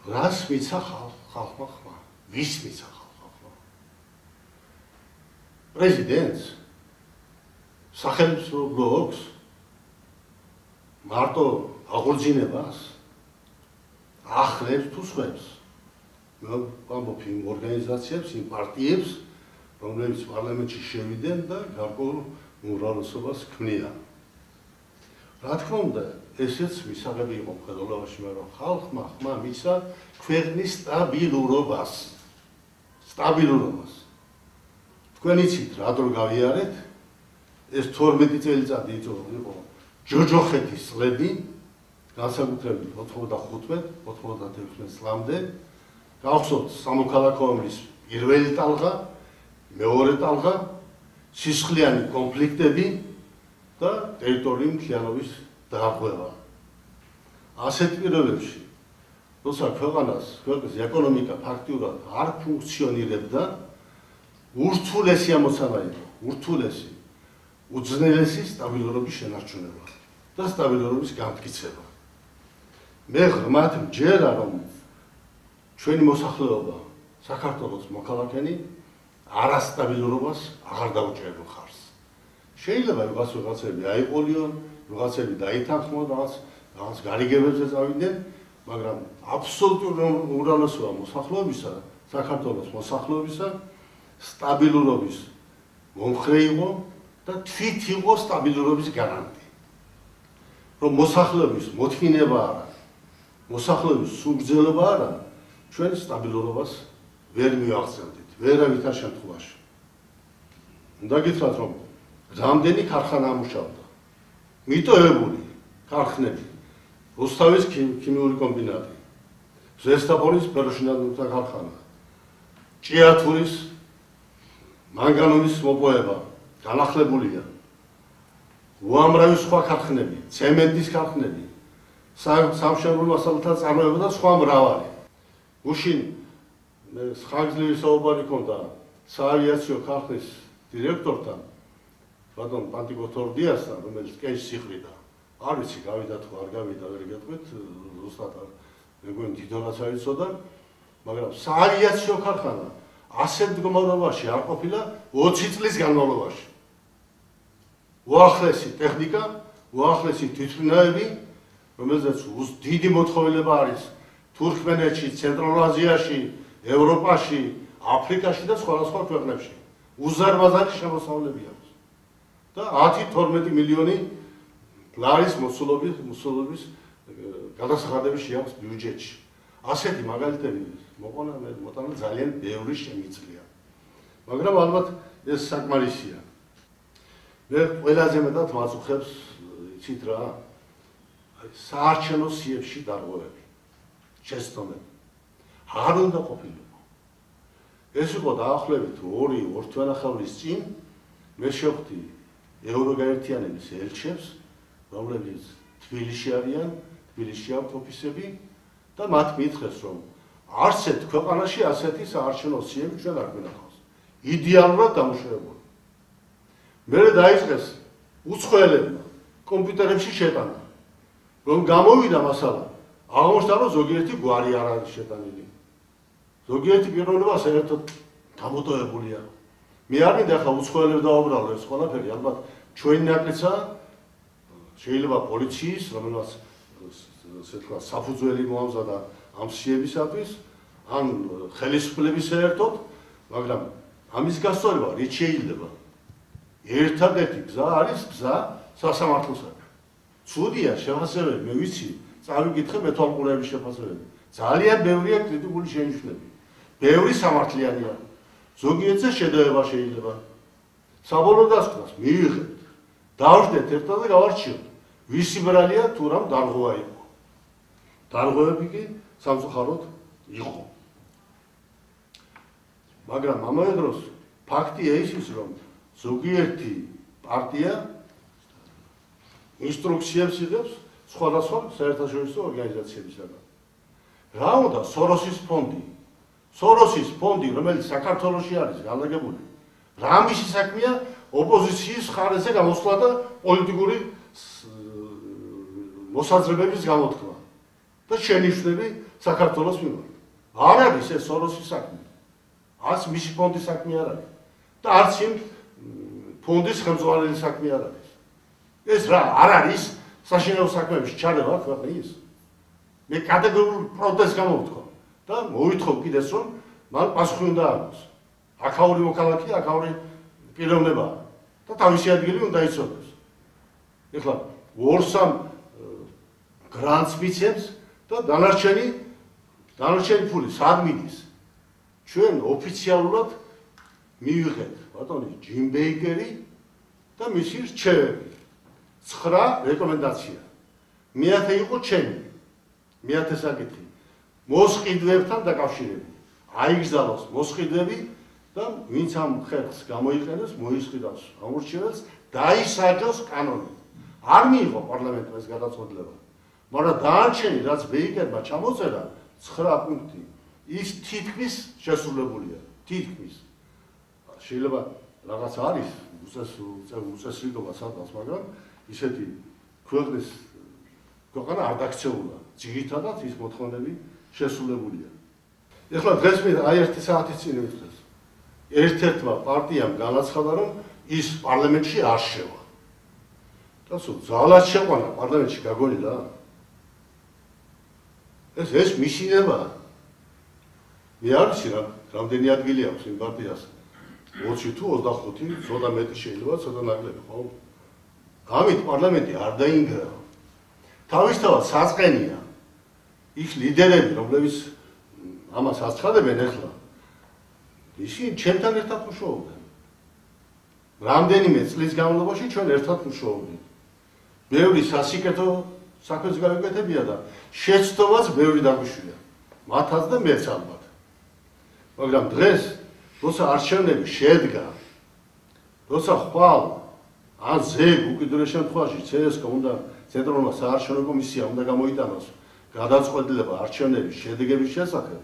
რას მიცა ხალხმა ხმა? ვის მიცა ხალხმა ხმა? პრეზიდენტს? სახელმწიფო ბლოკს? მარტო აღორძინებას? ახლებს თუ სხვებს? ვამბობ იმ ორგანიზაციებს, იმ პარტიებს, რომლებიც პარლამენტში შევიდნენ და გარკვეულ უმრავლესობას ქმნიან. რა თქმა უნდა, ესეც მისაღები იყო მხედველობაში, მაგრამ ხალხმა ხმა მისცა ქვეყნის სტაბილურობას. სტაბილურობას. თქვენ იცით, რა დრო გავიარეთ? ეს 12 წელიწადი იყო ჯოჯოხეთის წლები, განსაკუთრებით 95-96 წლამდე. გავხსოვთ სამოქალაქო ომის პირველი ტალღა, მეორე ტალღა, სისხლიანი კონფლიქტები და ტერიტორიული მთლიანობის დაარღვევა. ასეთ პირობებში, როცა ქვეყნის ეკონომიკა ფაქტიურად არ ფუნქციონირებდა, ურთულესი ამოცანა იყო, ურთულესი, უძნელესი სტაბილურობის შენარჩუნება და სტაბილურობის განმტკიცება. მე ღრმად მჯერა, რომ ჩვენი მოსახლეობა, საქართველოს მოქალაქენი არასტაბილურობას აღარ დაუჭერებენ ხარს. შეიძლება ვიღაცები აიყოლიონ, ვიღაცები დაითანხმონ, რაღაც გარიგებებზე წავიდნენ, მაგრამ აბსოლუტური უმრავლესობა მოსახლეობისა, საქართველოს მოსახლეობისა სტაბილურობის მომხრე იყო და თვით იყო სტაბილურობის გარანტი. რომ მოსახლეობის მოთმინება არა, მოსახლეობის სულგრძელობა არა, ჩვენ სტაბილურობას ვერ მივახცევდით, ვერავითარ შემთხვევაში. უნდა გითხრათ, რომ რამდენი ქარხანა ამუშავდა, მიტოვებული ქარხნები, რუსთავის ქიმიური კომბინატი, ზესტაფონის ფეროშინადელთა ქარხანა, ჭიათურის მანგანუმის მოპოვება განახლებულია, უამრავი სხვა ქარხნები, ცემენტის ქარხნები, სამშენებლო მასალათა წარმოება და სხვა მრავალი. გუშინ ხანგრძლივი საუბარი ჰქონდა საავიაციო ქარხნის დირექტორთან, ბატონ პანტიკოთორდიასთან, რომელიც კეის სიხრიდა. არ ვიცი, გავიდა თუ არ გავიდა, ვერ გეტყვით, ზუსტად მეგონი დიდონაც არ იცოდა, მაგრამ საავიაციო ქარხანა ასეთ მდგომარეობაში არ ყოფილა 20 წლის განმავლობაში. უახლესი ტექნიკა, უახლესი თვითმფრინავები, რომელზეც დიდი მოთხოვილება არის თურქმენეთში, ცენტრალურ აზიაში, ევროპაში, აფრიკაში და სხვადასხვა ქვეყნებში. უზარმაზარი შემოსავლები აქვს. და 10-12 მილიონი ლარის მოსულობის გადასახადები შეაქვს ბიუჯეტში. ასეთი მაგალითები მოტანა ძალიან ბევრი შემიძლია. მაგრამ ალბათ ეს საკმარისია. მე ყველაზე მეტად მაწუხებს, იცით რა, საარჩევნო სიებში დარღვევები, შეცდომები. არ უნდა ყოფილიყო. ეს იყო დაახლოებით 2 თვენახევრის წინ მე შევხვდი ევროგაერთიანების ელჩებს, რომლებიც თბილისში არიან, თბილისში აქვს ოფისები და მათ მითხრეს, რომ არცეთ ქვეყანაში ასეთი საარჩევნო სიები ჩვენ არ გვინახავს. იდეალურად დამუშავებული. მერე დაიწყეს უცხოელებმა კომპიუტერებში შეტანა. რომ გამოვიდა მასალა, აღმოჩნდა, რომ ზოგიერთი გვარი არ არის შეტანილი. ზოგიერთი პიროვნება საერთოდ გამოტოვებულია. მე არ მინდა ახლა უცხოელებს დავაბრალო ეს ყველაფერი, ალბათ ჩვენი ნაკრიცაა, შეიძლება პოლიციის, რომელსაც ასე თქვა, საფუძველი მოამზადა ამ სიებისათვის, ან ხელისუფლების საერთოდ, მაგრამ ამის გასწორება რით შეიძლება? ერთადერთი გზა არის გზა სასამართლოსაკენ. ცუდია შეფასებები, მე ვიცი, წავიკითხე მეთვალყურეების შეფასებები. ძალიან ბევრია კრიტიკული შენიშვნები. ბევრი სამართლიანია. ზოგიერთზე შედევება შეიძლება. საბოლოო დასკვნას მივიღებთ. დავждეთ ერთად და გავარჩიოთ. ვისი ბრალია თუ რამ დარღვევა იყო. დარღვევები კი სამწუხაროდ იყო. მაგრამ ამავე დროს ფაქტია ის, რომ ზოგიერთი პარტია ინსტრუქციებს იღებს სხვადასხვა საერთაშორისო ორგანიზაციებისგან. რა უნდა სოროსის ფონდი? სოროსის ფონდი, რომელიც საქართველოში არის განლაგებული, რა მისი საქმეა ოპოზიციის მხარეზე გამოსვლა და პოლიტიკური მოსაზრებების გამოთქმა და შენიშვნები საქართველოს მიმართ. არ არის ეს სოროსის საქმე. არც მისი ფონდის საქმე არ არის. და არც იმ ფონდის ხელმძღვანელის საქმე არ არის. ეს რა არ არის საშინაო საქმეებში ჩარევა ქვეყნის. მე კატეგორიულ პროტესტს გამოვთქვა და მოვითხოვ კიდეც რომ მან პასუხი უნდა აიღოს. აქაური მოქალაქეა, აქაური პიროვნებაა და თავისი ადგილი უნდა იცოდეს. ეხლა 2-3 გრანტს მიცემს და დანარჩენი ფული სად მიდის? ჩვენ ოფიციალურად მივიღეთ ბატონი ჯიმ ბეიკერი და მისი რჩევები. 9 რეკომენდაცია. მეათე იყო ჩემი. მეათე საკითხი. მოსყიდვებთან დაკავშირებით. აიგზავნოს მოსყიდვები და ვინც ამ ხერხს გამოიყენებს, მოისყიდავს ამორჩეველს, დაისაჯოს კანონით. არ მიიღო პარლამენტმა ეს გადაწყვეტილება. მაგრამ დანარჩენი, რაც ბეიკერმა ჩამოწერა 9 პუნქტი, ის თითქმის შესრულებულია. თითქმის. შეიძლება რაღაც არის უწესრიგობა სადღაც, მაგრამ ისეთი ქვეყანა არ დაქცეულა. ძირითადად ის მოთხოვნები შესრულებულია. ეხლა დღეს მე აი 1 საათის წინ ვიტყვეს. ერთ-ერთმა პარტიამ განაცხადა, რომ ის პარლამენტში არ შევა. და სულ ძალად შეყვანა პარლამენტში გაგონი რა. ეს მისინებაა. მე არ ვიცი რამდენი ადგილი აქვს იმ პარტიას. 20 თუ 25, ცოტა მეტი შეიძლება, ცოტა ნაკლები, ხო? ამით პარლამენტი არ დაინგრავა. თავისთავად საწყენია ის ლიდერები, რომლებიც ამას აცხადებენ ახლა. ისინი ჩემთან ერთად მუშაობდნენ. რამდენიმე წლის განმავლობაში ჩვენ ერთად მუშაობდით. ბევრი სასიკეთო საქმეს გავიკეთებია და შეცდომაც ბევრი დაგვიშვია. მათაც და მეც ალბათ. მაგრამ დღეს, როცა არჩევნები შედგა, როცა ხვალ ან ზეგ უკიდურეს შემთხვევაში CSK უნდა ცენტრალურმა საარჩევნო კომისიამ უნდა გამოიტანოს გადაწყვეტილება არჩევნების შედეგების შესახებ,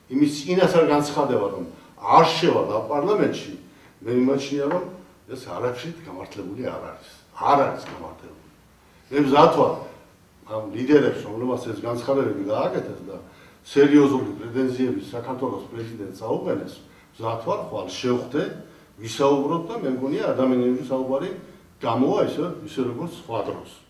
იმის წინას არ განცხადება, რომ არ შევა და პარლამენტში, მე მიმაჩნია, რომ ეს არაფრით გამართლებული არ არის. არ არის გამართლებული. მე მზად ვარ ამ ლიდერებს, რომლებსაც ეს განცხადებები გააკეთეს და სერიოზული პრეტენზიები საქართველოს პრეზიდენტს აუყენეს, მზად ვარ ხვალ შევხვდე, ვისაუბროთ და მე მგონია ადამიანების საუბარი გამოვა ისე როგორც სხვა დროს.